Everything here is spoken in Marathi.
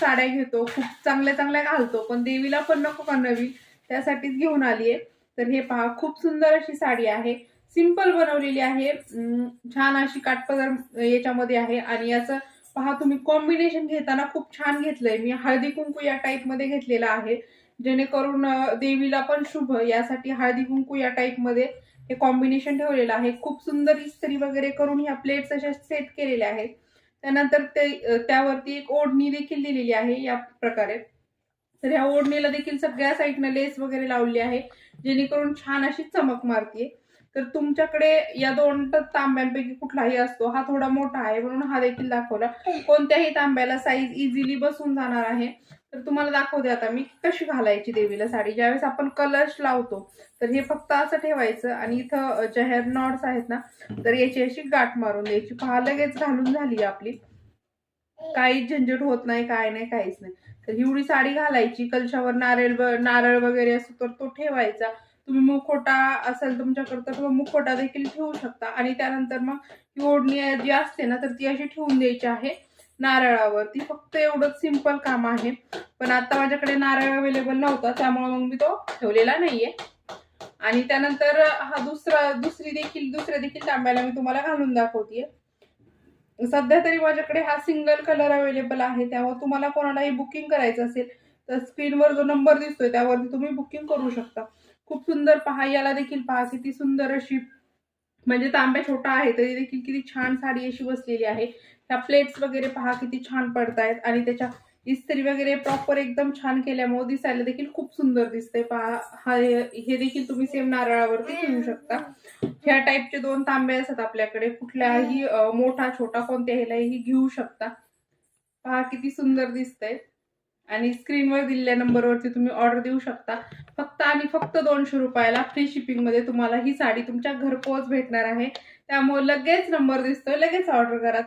साड्या घेतो, खूप चांगल्या चांगल्या घालतो, पण देवीला पण नको का नवीन, त्यासाठीच घेऊन आली आहे. तर हे पहा, खूप सुंदर अशी साडी आहे, सिंपल बनवलेली आहे, छान अशी काठपदर याच्यामध्ये आहे. आणि याचं पहा तुम्ही कॉम्बिनेशन घेताना खूप छान घेतलंय. मी हळदी कुंकू या टाईप मध्ये घेतलेला आहे, जेणेकरून देवीला पण शुभ, यासाठी हळदी कुंकू या टाईप मध्ये हे कॉम्बिनेशन ठेवलेलं आहे. खूप सुंदर इस्त्री वगैरे करून ह्या प्लेट्स अशा सेट केलेल्या आहेत. त्यानंतर त्यावरती एक ओढणी देखील दिलेली आहे या प्रकारे. तर ह्या ओढणीला देखील सगळ्या साईडनं लेस वगैरे लावली आहे, जेणेकरून छान अशी चमक मारते. तर तुमच्याकडे या दोन तांब्यांपैकी कुठलाही असतो, हा थोडा मोठा आहे म्हणून हा देखील दाखवला. कोणत्याही तांब्याला साईज इझिली बसून जाणार आहे. तर तुम्हाला दाखवते आता मी कशी घालायची देवीला साडी. ज्यावेळेस आपण कलश लावतो तर हे फक्त असं ठेवायचं आणि इथं ज्या ह्या नॉट्स आहेत ना, तर याची अशी गाठ मारून द्यायची. पहा, लगेच घालून झाली आपली, काहीच झंझट होत नाही, काय नाही, काहीच नाही. तर एवढी साडी घालायची, कलशावर नारळ वगैरे असतो तर तो ठेवायचा. तुम्ही मुखोटा असेल तुमच्याकडे तर तुम्ही मुखोटा देखील ठेवू शकता. आणि त्यानंतर मग ही ओढणी जी असते ना, तर ती अशी ठेवून द्यायची आहे नारळावरती. फक्त एवढंच सिंपल काम आहे. पण आता माझ्याकडे नारळ अवेलेबल नव्हता, त्यामुळे मग मी तो ठेवलेला नाहीये. आणि त्यानंतर हा दुसऱ्या देखील तांब्याला मी तुम्हाला घालून दाखवतेय. सध्या तरी माझ्याकडे हा सिंगल कलर अवेलेबल आहे, त्यामुळे तुम्हाला कोणालाही बुकिंग करायचं असेल तर स्क्रीनवर जो नंबर दिसतोय त्यावरती तुम्ही बुकिंग करू शकता. खूप सुंदर पहा, याला देखील पहा किती सुंदर अशी, म्हणजे तांब्या छोटा आहे तरी देखील किती छान साडी अशी बसलेली आहे. ह्या प्लेट्स वगैरे पहा किती छान पडतायत आणि त्याच्या इस्त्री वगैरे प्रॉपर एकदम छान केल्यामुळे दिसायला देखील खूप सुंदर दिसतंय. पहा, हे देखील तुम्ही सेम नारळावरती ठेवू शकता. ह्या टाईपचे दोन तांबे असतात आपल्याकडे, कुठल्याही मोठा छोटा कोणत्याही घेऊ शकता. पहा किती सुंदर दिसतंय. आणि स्क्रीनवर दिलेल्या नंबरवरती तुम्ही ऑर्डर देऊ शकता. फक्त आणि फक्त 200 रुपयाला फ्री शिपिंग मध्ये तुम्हाला ही साडी तुमच्या घरपोच भेटणार आहे. त्यामुळे लगेच नंबर दिसतोय, लगेच ऑर्डर करा.